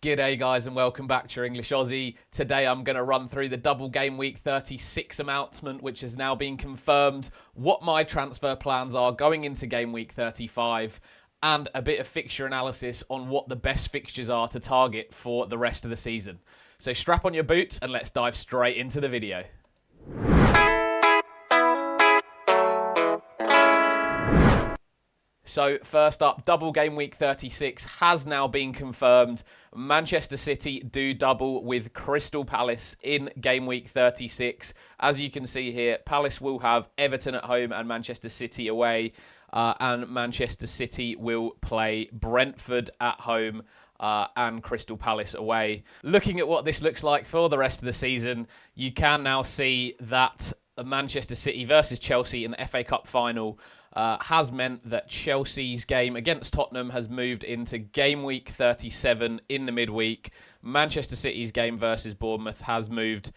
G'day guys and welcome back to your English Aussie. Today I'm going to run through the double game week 36 announcement which has now been confirmed, what my transfer plans are going into game week 35 and a bit of fixture analysis on what the best fixtures are to target for the rest of the season. So strap on your boots and let's dive straight into the video. So first up, double game week 36 has now been confirmed. Manchester City do double with Crystal Palace in game week 36. As you can see here, Palace will have Everton at home and Manchester City away. And Manchester City will play Brentford at home and Crystal Palace away. Looking at what this looks like for the rest of the season, you can now see that Manchester City versus Chelsea in the FA Cup final has meant that Chelsea's game against Tottenham has moved into game week 37 in the midweek. Manchester City's game versus Bournemouth has moved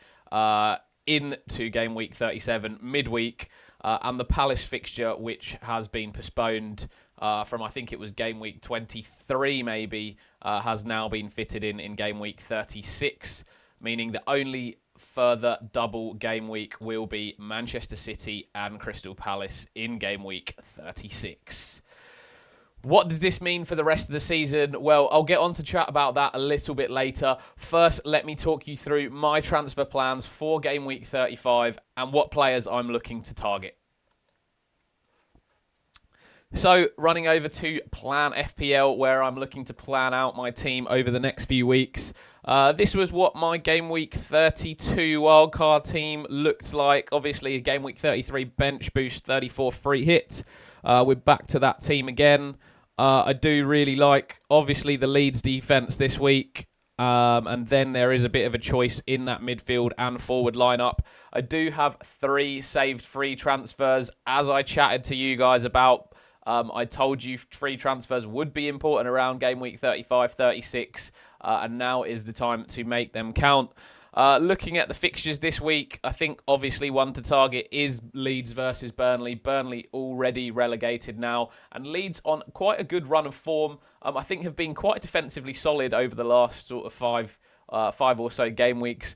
into game week 37 midweek. And the Palace fixture, which has been postponed from, I think it was game week 23 maybe, has now been fitted in game week 36, meaning the only further double game week will be Manchester City and Crystal Palace in game week 36. What does this mean for the rest of the season? Well, I'll get on to chat about that a little bit later. First, let me talk you through my transfer plans for game week 35 and what players I'm looking to target. So, running over to Plan FPL, where I'm looking to plan out my team over the next few weeks. This was what my Game Week 32 wildcard team looked like. Obviously, a Game Week 33 bench boost, 34 free hit. We're back to that team again. I do really like, obviously, the Leeds defence this week. And then there is a bit of a choice in that midfield and forward lineup. I do have 3 saved free transfers, as I chatted to you guys about. I told you free transfers would be important around game week 35, 36, and now is the time to make them count. Looking at the fixtures this week, I think obviously one to target is Leeds versus Burnley. Burnley already relegated now, and Leeds on quite a good run of form. I think have been quite defensively solid over the last sort of five or so game weeks.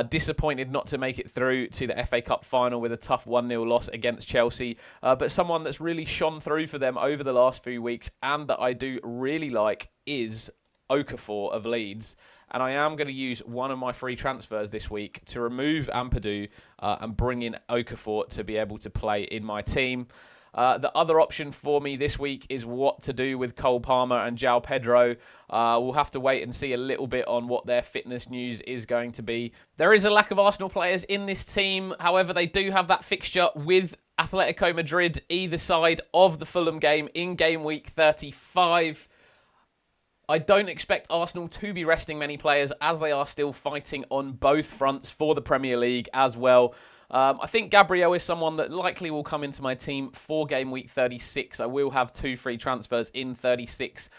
Disappointed not to make it through to the FA Cup final with a tough 1-0 loss against Chelsea. But someone that's really shone through for them over the last few weeks and that I do really like is Okafor of Leeds. And I am going to use one of my free transfers this week to remove Ampadu and bring in Okafor to be able to play in my team. The other option for me this week is what to do with Cole Palmer and João Pedro. We'll have to wait and see a little bit on what their fitness news is going to be. There is a lack of Arsenal players in this team. However, they do have that fixture with Atletico Madrid either side of the Fulham game in game week 35. I don't expect Arsenal to be resting many players as they are still fighting on both fronts for the Premier League as well. I think Gabriel is someone that likely will come into my team for game week 36. I will have 2 free transfers in 36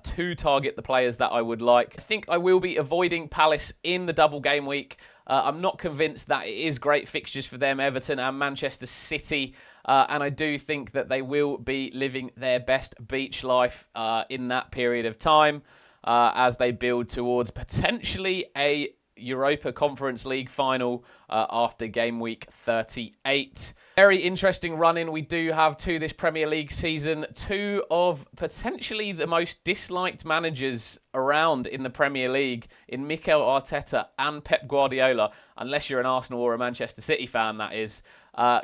to target the players that I would like. I think I will be avoiding Palace in the double game week. I'm not convinced that it is great fixtures for them, Everton and Manchester City. And I do think that they will be living their best beach life in that period of time as they build towards potentially a Europa Conference League final after game week 38. Very interesting run-in we do have to this Premier League season. 2 of potentially the most disliked managers around in the Premier League in Mikel Arteta and Pep Guardiola, unless you're an Arsenal or a Manchester City fan, that is,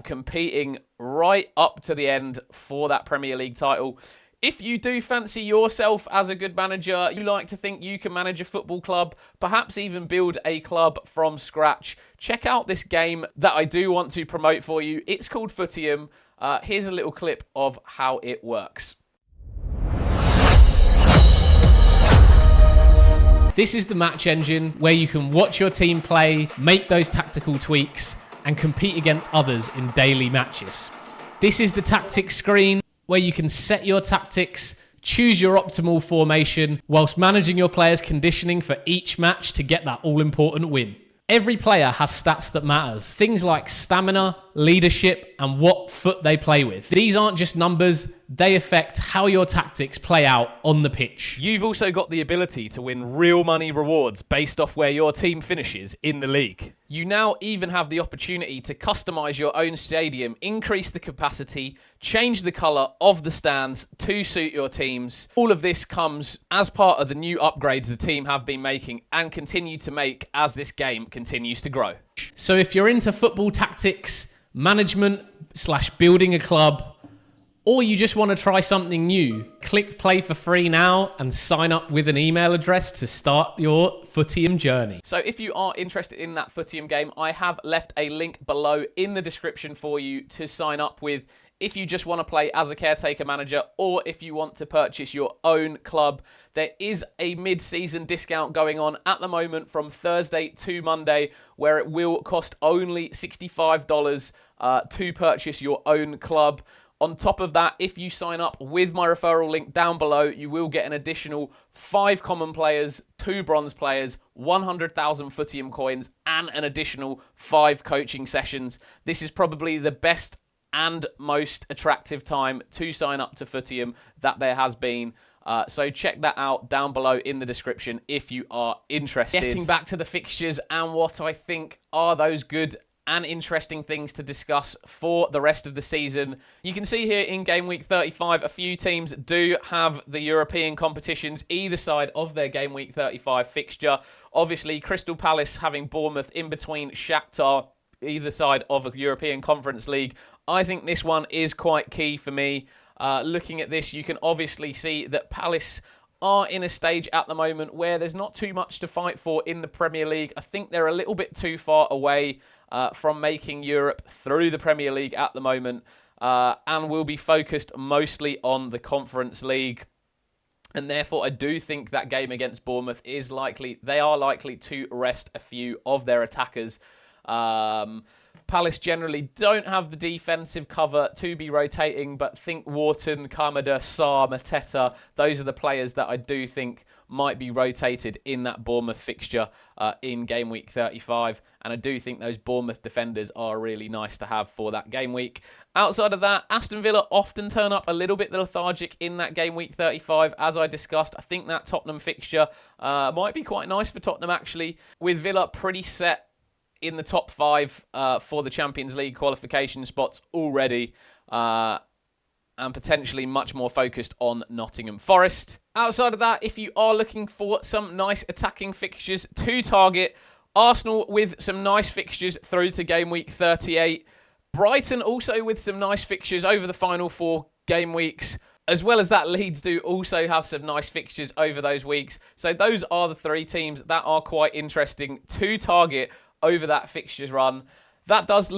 competing right up to the end for that Premier League title. If you do fancy yourself as a good manager, you like to think you can manage a football club, perhaps even build a club from scratch, check out this game that I do want to promote for you. It's called Footium. Here's a little clip of how it works. This is the match engine where you can watch your team play, make those tactical tweaks, and compete against others in daily matches. This is the tactics screen where you can set your tactics, choose your optimal formation, whilst managing your players' conditioning for each match to get that all-important win. Every player has stats that matters. Things like stamina, leadership, and what foot they play with. These aren't just numbers, they affect how your tactics play out on the pitch. You've also got the ability to win real money rewards based off where your team finishes in the league. You now even have the opportunity to customize your own stadium, increase the capacity, change the colour of the stands to suit your teams. All of this comes as part of the new upgrades the team have been making and continue to make as this game continues to grow. So if you're into football tactics, management / building a club, or you just want to try something new, click play for free now and sign up with an email address to start your Footium journey. So if you are interested in that Footium game, I have left a link below in the description for you to sign up with if you just want to play as a caretaker manager or if you want to purchase your own club. There is a mid-season discount going on at the moment from Thursday to Monday where it will cost only $65 to purchase your own club. On top of that, if you sign up with my referral link down below, you will get an additional 5 common players, 2 bronze players, 100,000 Footium coins, and an additional 5 coaching sessions. This is probably the best and most attractive time to sign up to Footium that there has been. So check that out down below in the description if you are interested. Getting back to the fixtures and what I think are those good and interesting things to discuss for the rest of the season. You can see here in Game Week 35, a few teams do have the European competitions either side of their Game Week 35 fixture. Obviously, Crystal Palace having Bournemouth in between Shakhtar, either side of a European Conference League. I think this one is quite key for me. Looking at this, you can obviously see that Palace are in a stage at the moment where there's not too much to fight for in the Premier League. I think they're a little bit too far away from making Europe through the Premier League at the moment and will be focused mostly on the Conference League. And therefore, I do think that game against Bournemouth is likely, they are likely to rest a few of their attackers. Palace generally don't have the defensive cover to be rotating, but think Wharton, Kamada, Sarr, Mateta, those are the players that I do think might be rotated in that Bournemouth fixture in Game Week 35. And I do think those Bournemouth defenders are really nice to have for that game week. Outside of that, Aston Villa often turn up a little bit lethargic in that Game Week 35. As I discussed, I think that Tottenham fixture might be quite nice for Tottenham, actually, with Villa pretty set in the top 5 for the Champions League qualification spots already, and potentially much more focused on Nottingham Forest. Outside of that, if you are looking for some nice attacking fixtures to target, Arsenal with some nice fixtures through to Game Week 38. Brighton also with some nice fixtures over the final 4 game weeks. As well as that, Leeds do also have some nice fixtures over those weeks. So those are the 3 teams that are quite interesting to target over that fixtures run. That does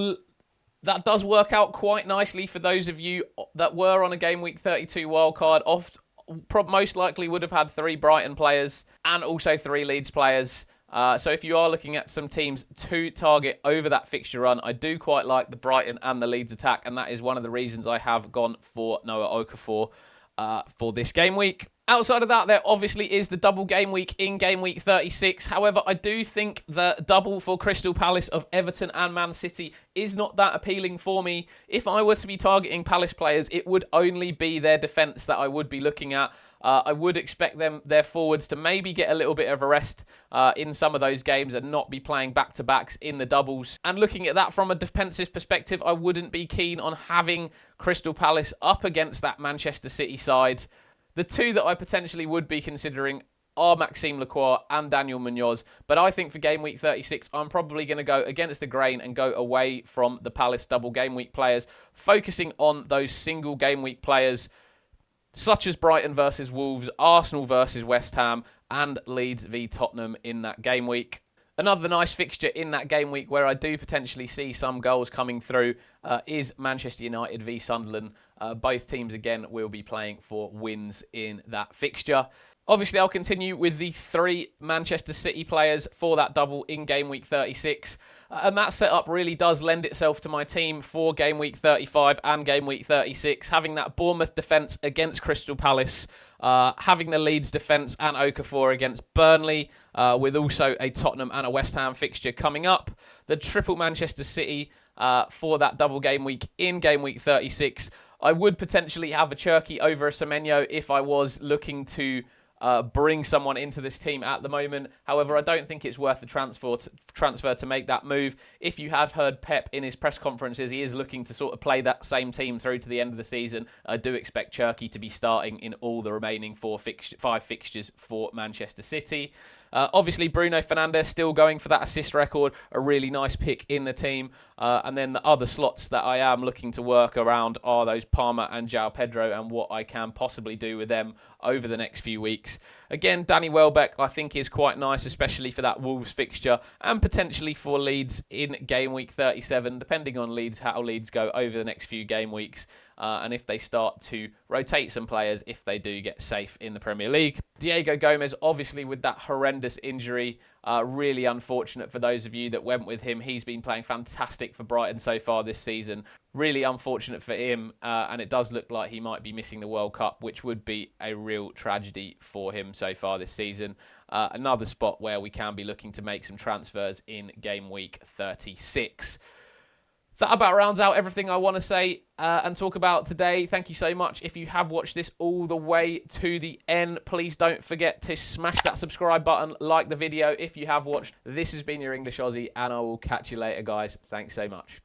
work out quite nicely for those of you that were on a Game Week 32 wildcard. Most likely would have had 3 Brighton players and also 3 Leeds players. So if you are looking at some teams to target over that fixture run, I do quite like the Brighton and the Leeds attack, and that is one of the reasons I have gone for Noah Okafor for this game week. Outside of that, there obviously is the double game week in Game Week 36. However, I do think the double for Crystal Palace of Everton and Man City is not that appealing for me. If I were to be targeting Palace players, it would only be their defence that I would be looking at. I would expect their forwards to maybe get a little bit of a rest in some of those games and not be playing back-to-backs in the doubles. And looking at that from a defensive perspective, I wouldn't be keen on having Crystal Palace up against that Manchester City side. The 2 that I potentially would be considering are Maxime Lacroix and Daniel Munoz. But I think for Game Week 36, I'm probably going to go against the grain and go away from the Palace double game week players, focusing on those single game week players such as Brighton versus Wolves, Arsenal versus West Ham, and Leeds v Tottenham in that game week. Another nice fixture in that game week where I do potentially see some goals coming through is Manchester United v Sunderland. Both teams, again, will be playing for wins in that fixture. Obviously, I'll continue with the 3 Manchester City players for that double in Game Week 36. And that setup really does lend itself to my team for Game Week 35 and Game Week 36. Having that Bournemouth defence against Crystal Palace, having the Leeds defence and Okafor against Burnley, with also a Tottenham and a West Ham fixture coming up. The triple Manchester City for that double game week in game week 36. I would potentially have a Cherky over a Semenyo if I was looking to bring someone into this team at the moment. However, I don't think it's worth the transfer to make that move. If you had heard Pep in his press conferences, he is looking to sort of play that same team through to the end of the season. I do expect Cherky to be starting in all the remaining 5 fixtures for Manchester City. Obviously, Bruno Fernandes still going for that assist record, a really nice pick in the team. And then the other slots that I am looking to work around are those Palmer and João Pedro and what I can possibly do with them over the next few weeks. Again, Danny Welbeck I think is quite nice, especially for that Wolves fixture and potentially for Leeds in game week 37, depending on how Leeds go over the next few game weeks. And if they start to rotate some players, if they do get safe in the Premier League. Diego Gomez, obviously with that horrendous injury, really unfortunate for those of you that went with him. He's been playing fantastic for Brighton so far this season. Really unfortunate for him, and it does look like he might be missing the World Cup, which would be a real tragedy for him so far this season. Another spot where we can be looking to make some transfers in game week 36. That about rounds out everything I want to say and talk about today. Thank you so much. If you have watched this all the way to the end, please don't forget to smash that subscribe button, like the video if you have watched. This has been your English Aussie, and I will catch you later, guys. Thanks so much.